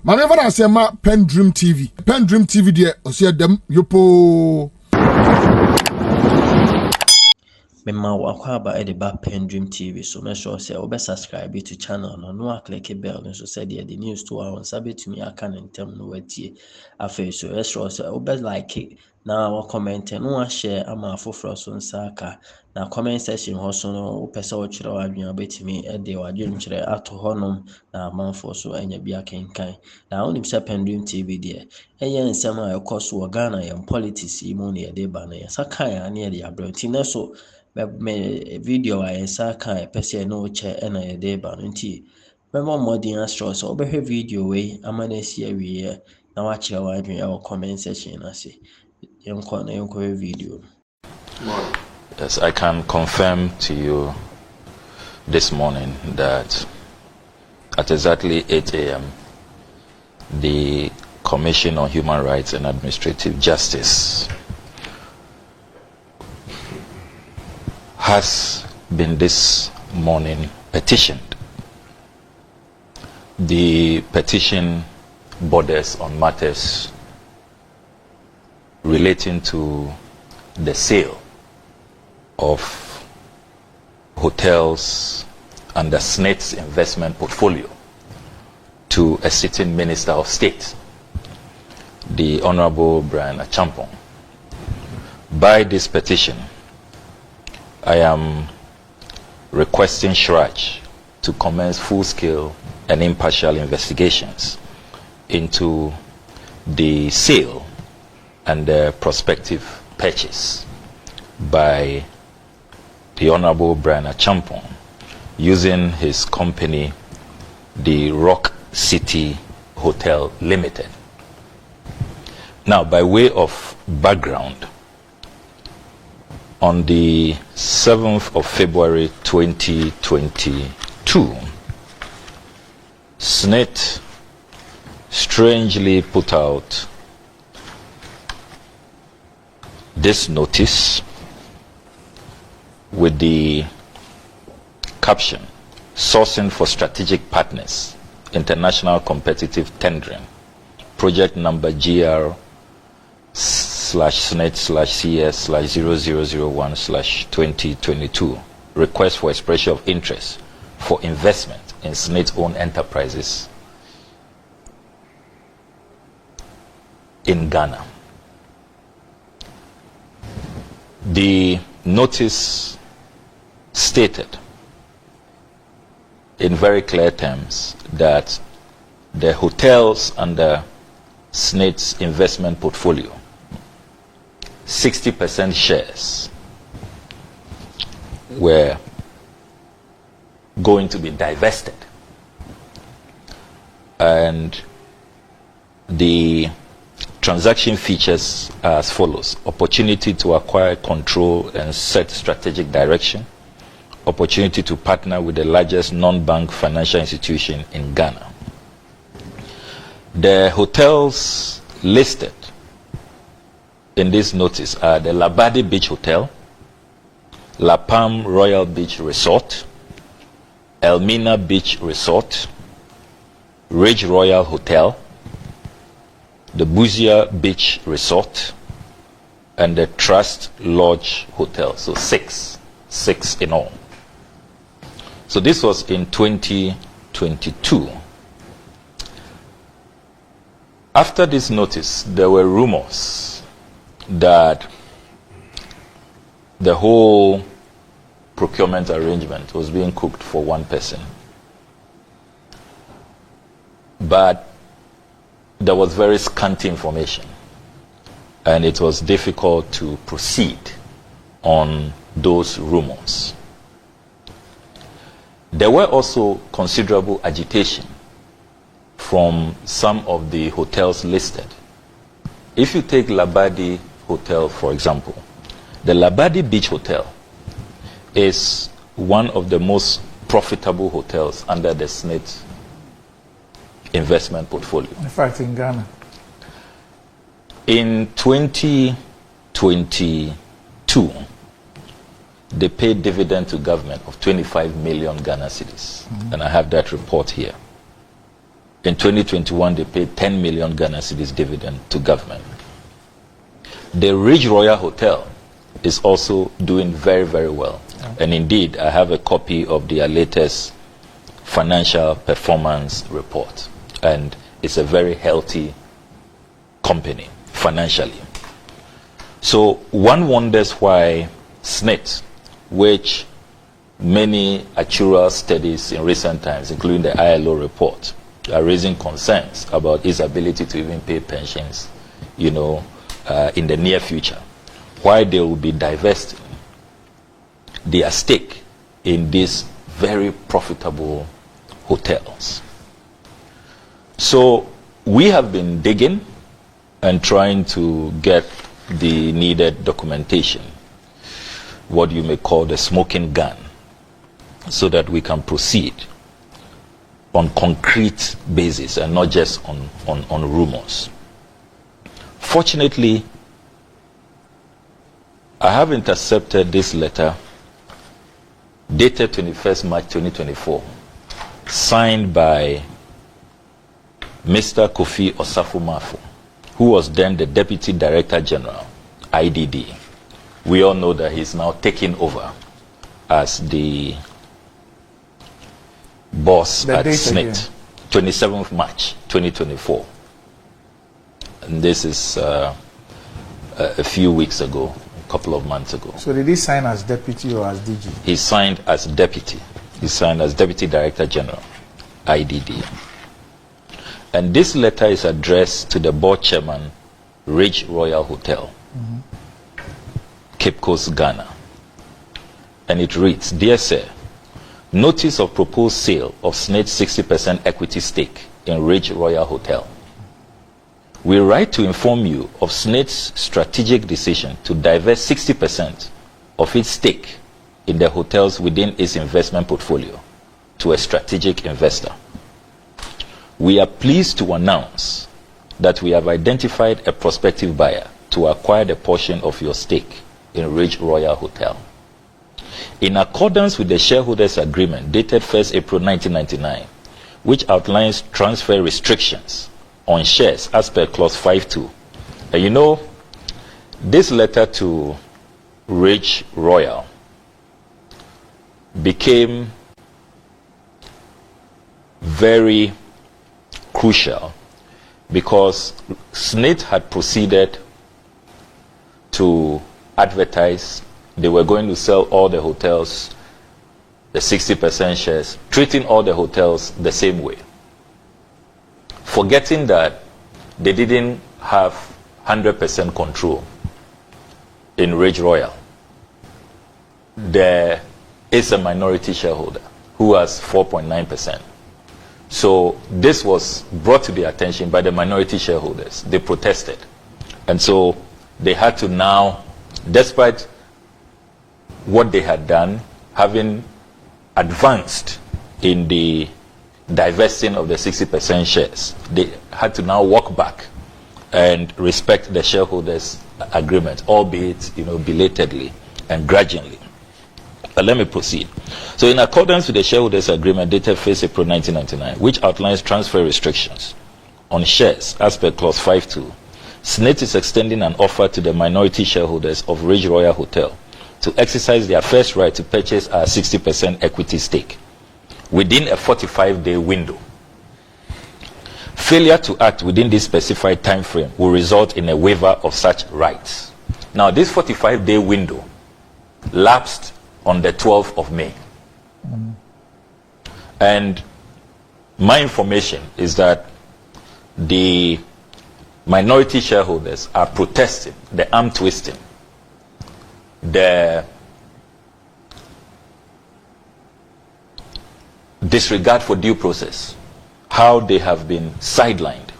Manever I say ma PENDREAM TV. PENDREAM TV there, o see them yopo. Mema wakwaba e de ba PENDREAM TV so make sure say obe subscribe to channel no click bell so say the news to our sabit me aka ntem no watie afa so make sure say obe like na wa comment no share ama afoforo so nsaka na comment section ho so no opese wo kire wa adwen obetimi e de wadwen kire ato honom na amanfo so anya bia kenkan na onim say PENDREAM TV de eye nsem a ekoso wo Ghana yam politics mu ne de ba na yasaka ya ne de abranti na so me video I saka pese no che na ye de ba nti me mo modern astro so obehwe video we amana si awie na wa kire wa adwen e comment section na se yenko na yenko video. Yes, I can confirm to you this morning that at exactly 8 a.m. the Commission on Human Rights and Administrative Justice has been this morning petitioned. The petition borders on matters relating to the sale of hotels under SSNIT's investment portfolio to a sitting Minister of State, the Honorable Bryan Acheampong. By this petition, I am requesting SHRAJ to commence full-scale and impartial investigations into the sale and the prospective purchase by the Honorable Bryan Acheampong using his company, the Rock City Hotel Limited. Now, by way of background, on the 7th of February 2022, SSNIT strangely put out this notice with the caption, "Sourcing for Strategic Partners, International Competitive Tendering, Project Number GR/SNIT/CS/0001/2022. Request for expression of interest for investment in SSNIT-owned enterprises in Ghana." The notice stated in very clear terms that the hotels under SSNIT's investment portfolio, 60% shares were going to be divested, and the transaction features are as follows: opportunity to acquire, control, and set strategic direction, opportunity to partner with the largest non-bank financial institution in Ghana. The hotels listed in this notice are the Labadi Beach Hotel, La Palm Royal Beach Resort, Elmina Beach Resort, Ridge Royal Hotel, the Buzia Beach Resort, and the Trust Lodge Hotel. So six in all. So this was in 2022. After this notice, there were rumors that the whole procurement arrangement was being cooked for one person. But there was very scanty information, and it was difficult to proceed on those rumors. There were also considerable agitation from some of the hotels listed. If you take Labadi Hotel, for example, the Labadi Beach Hotel is one of the most profitable hotels under the SSNIT investment portfolio. In fact, in Ghana. In 2022, they paid dividend to government of 25 million Ghana cedis. And I have that report here. In 2021, they paid 10 million Ghana cedis dividend to government. The Ridge Royal Hotel is also doing very, very well. And indeed, I have a copy of their latest financial performance report. And it's a very healthy company financially. So one wonders why SSNIT, which many actuarial studies in recent times, including the ILO report, are raising concerns about its ability to even pay pensions, in the near future, why they will be divesting their stake in these very profitable hotels. So we have been digging and trying to get the needed documentation, what you may call the smoking gun, so that we can proceed on concrete basis and not just on rumors. Fortunately, I have intercepted this letter dated 21st March 2024, signed by Mr. Kofi Osafo-Maafo, who was then the Deputy Director General, IDD. We all know that he's now taking over as the boss at SSNIT, 27th March 2024. And this is a few weeks ago, a couple of months ago. So did he sign as deputy or as DG? He signed as deputy. He signed as Deputy Director General, IDD. And this letter is addressed to the board chairman, Ridge Royal Hotel, Cape Coast, Ghana. And it reads, "Dear Sir, notice of proposed sale of SSNIT's 60% equity stake in Ridge Royal Hotel. We write to inform you of SSNIT's strategic decision to divest 60% of its stake in the hotels within its investment portfolio to a strategic investor. We are pleased to announce that we have identified a prospective buyer to acquire the portion of your stake in Ridge Royal Hotel. In accordance with the shareholders' agreement dated 1st April 1999, which outlines transfer restrictions on shares as per clause 5.2. And this letter to Ridge Royal became very crucial because SSNIT had proceeded to advertise. They were going to sell all the hotels, the 60% shares, treating all the hotels the same way, forgetting that they didn't have 100% control in Ridge Royal. There is a minority shareholder who has 4.9%. So this was brought to their attention by the minority shareholders. They protested. And so they had to now, despite what they had done, having advanced in the divesting of the 60% shares, they had to now walk back and respect the shareholders' agreement, albeit belatedly and grudgingly. But let me proceed. So in accordance with the shareholders' agreement dated 1st April 1999, which outlines transfer restrictions on shares as per clause 5.2, SSNIT is extending an offer to the minority shareholders of Ridge Royal Hotel to exercise their first right to purchase our 60% equity stake within a 45-day window. Failure to act within this specified time frame will result in a waiver of such rights. Now, this 45-day window lapsed on the 12th of May. And my information is that the minority shareholders are protesting, the arm twisting, the disregard for due process, how they have been sidelined.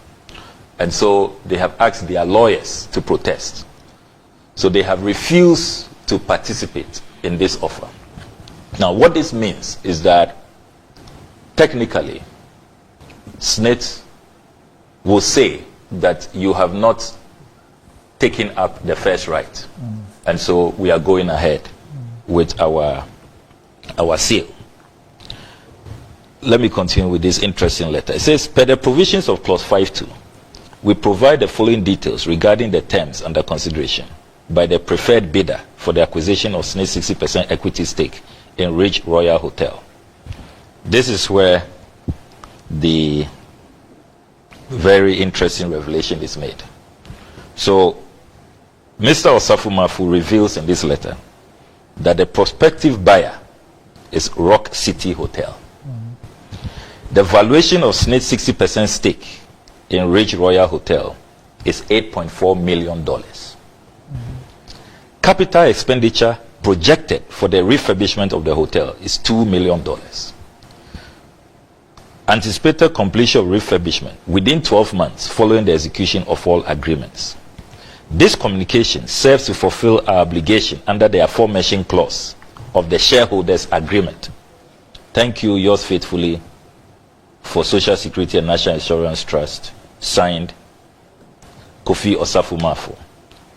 And so they have asked their lawyers to protest. So they have refused to participate in this offer. Now, what this means is that technically, SSNIT will say that you have not taken up the first right. And so we are going ahead with our sale. let me continue with this interesting letter. It says, per the provisions of clause 5.2, we provide the following details regarding the terms under consideration by the preferred bidder for the acquisition of SSNIT 60% equity stake in Ridge Royal Hotel. This is where the very interesting revelation is made. So, Mr. Osafumafu reveals in this letter that the prospective buyer is Rock City Hotel. The valuation of SSNIT 60% stake in Ridge Royal Hotel is $8.4 million. Capital expenditure projected for the refurbishment of the hotel is $2 million. Anticipated completion of refurbishment within 12 months following the execution of all agreements. This communication serves to fulfill our obligation under the aforementioned clause of the shareholders' agreement. Thank you, yours faithfully, for Social Security and National Insurance Trust, signed Kofi Osafumafu,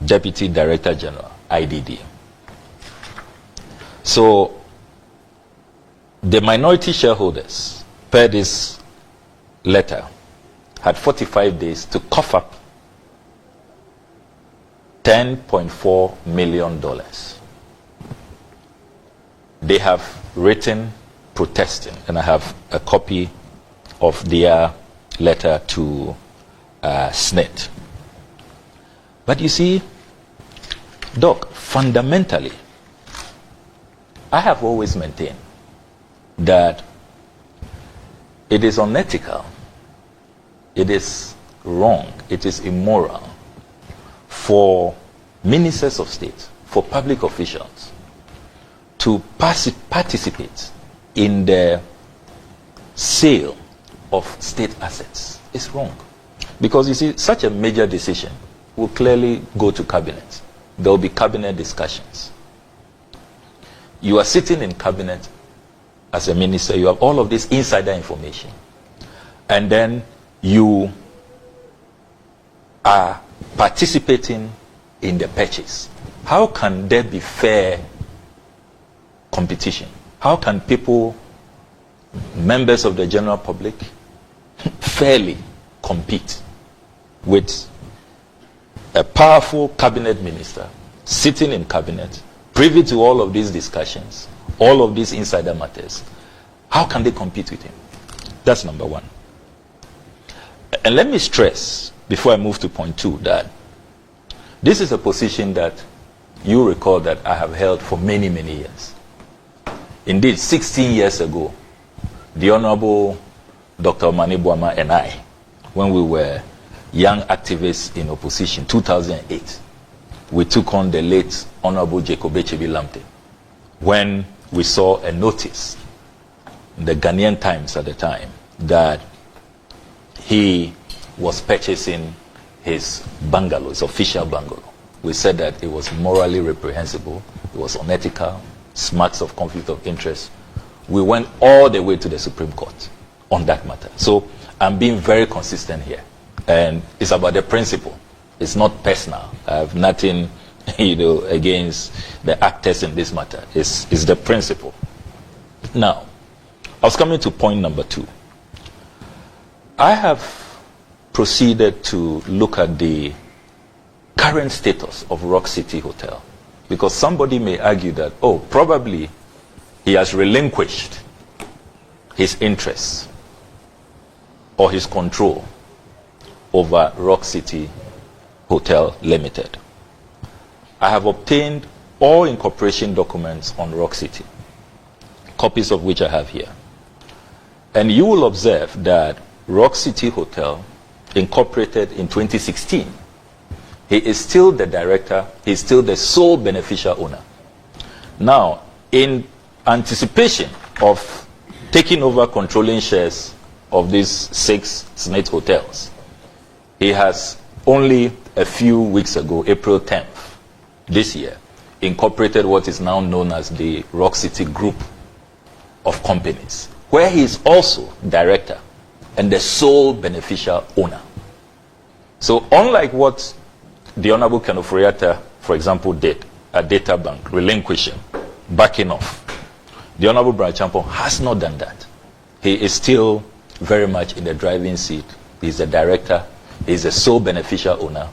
Deputy Director General, IDD. So, the minority shareholders, per this letter, had 45 days to cough up $10.4 million. They have written protesting, and I have a copy of their letter to SSNIT. But you see, Doc, fundamentally, I have always maintained that it is unethical, it is wrong, it is immoral for ministers of state, for public officials to participate in the sale of state assets. It's wrong. Because you see, such a major decision will clearly go to cabinet. There will be cabinet discussions. You are sitting in cabinet as a minister, you have all of this insider information, and then you are participating in the purchase. How can there be fair competition? How can people, members of the general public, fairly compete with a powerful cabinet minister sitting in cabinet, privy to all of these discussions, all of these insider matters? How can they compete with him? That's number one. And let me stress, before I move to point two, that this is a position that you recall that I have held for many, many years. Indeed, 16 years ago, the Honorable Dr. Mani Buama and I, when we were young activists in opposition, 2008, we took on the late Honorable Jacob Echebi Lamte when we saw a notice in the Ghanaian Times at the time that he was purchasing his bungalow, his official bungalow. We said that it was morally reprehensible, it was unethical, smacks of conflict of interest. We went all the way to the Supreme Court on that matter. So I'm being very consistent here. And it's about the principle. It's not personal. I have nothing, against the actors in this matter. It's the principle. Now, I was coming to point number two. I have proceeded to look at the current status of Rock City Hotel, because somebody may argue that, oh, probably he has relinquished his interests or his control over Rock City Hotel Limited. I have obtained all incorporation documents on Rock City, copies of which I have here. And you will observe that Rock City Hotel incorporated in 2016. He is still the director, he is still the sole beneficial owner. Now, in anticipation of taking over controlling shares of these 6 SSNIT hotels, he has only a few weeks ago, April 10th this year, incorporated what is now known as the Rock City Group of companies, where he is also director and the sole beneficial owner. So unlike what the Honorable Kenoforiata, for example, did at Data Bank, relinquishing, backing off, the Honorable Bryan Acheampong has not done that. he is still very much in the driving seat. He's the director. He's the sole beneficial owner.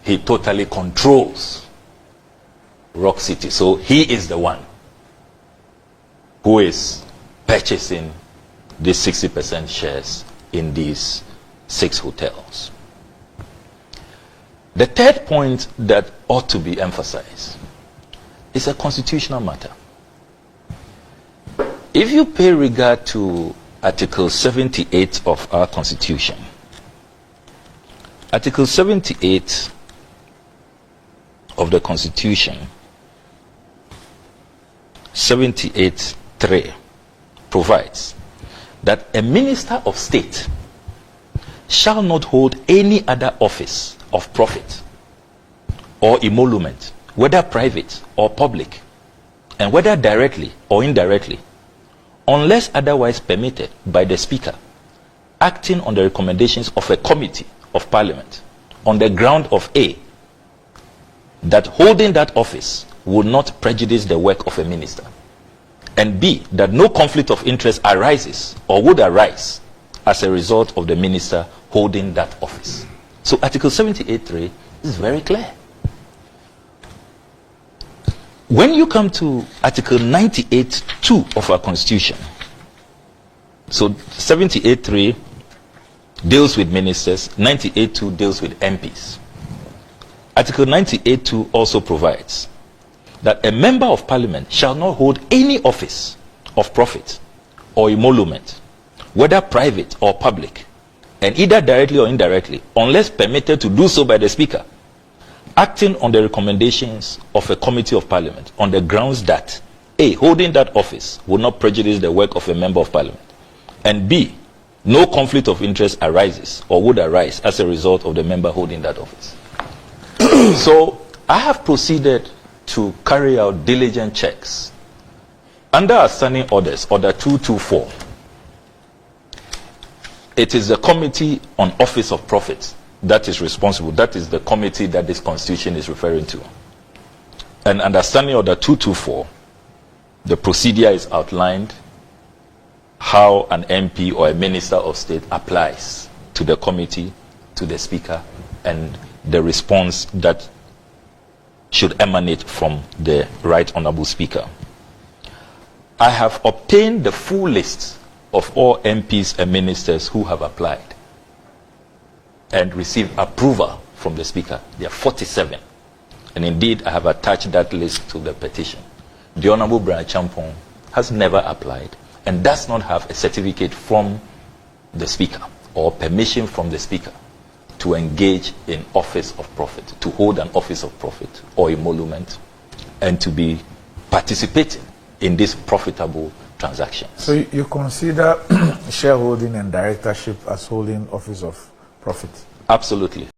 He totally controls Rock City. So he is the one who is purchasing these 60% shares in these 6 hotels. The third point that ought to be emphasized is a constitutional matter. If you pay regard to Article 78 of our Constitution, Article 78 of the Constitution, 78(3), provides that a minister of state shall not hold any other office of profit or emolument, whether private or public, and whether directly or indirectly, unless otherwise permitted by the Speaker, acting on the recommendations of a committee of Parliament, on the ground of A, that holding that office would not prejudice the work of a minister, and B, that no conflict of interest arises or would arise as a result of the minister holding that office. So Article 78(3) is very clear. When you come to Article 98(2) of our Constitution, so 78(3) deals with ministers, 98(2) deals with MPs. Article 98(2) also provides that a member of Parliament shall not hold any office of profit or emolument, whether private or public, and either directly or indirectly, unless permitted to do so by the Speaker, acting on the recommendations of a committee of Parliament on the grounds that A, holding that office would not prejudice the work of a member of Parliament, and B, no conflict of interest arises or would arise as a result of the member holding that office. So I have proceeded to carry out diligent checks. Under our standing orders, Order 224, it is the Committee on Office of Profit that is responsible. That is the committee that this Constitution is referring to. And under Standing Order 224, the procedure is outlined how an MP or a Minister of State applies to the committee, to the Speaker, and the response that should emanate from the Right Honourable Speaker. I have obtained the full list of all MPs and ministers who have applied and received approval from the Speaker. There are 47. And indeed, I have attached that list to the petition. The Honourable Bryan Acheampong has never applied and does not have a certificate from the Speaker or permission from the Speaker to engage in office of profit, to hold an office of profit or emolument, and to be participating in this profitable transaction. So you consider shareholding and directorship as holding office of profit? Absolutely.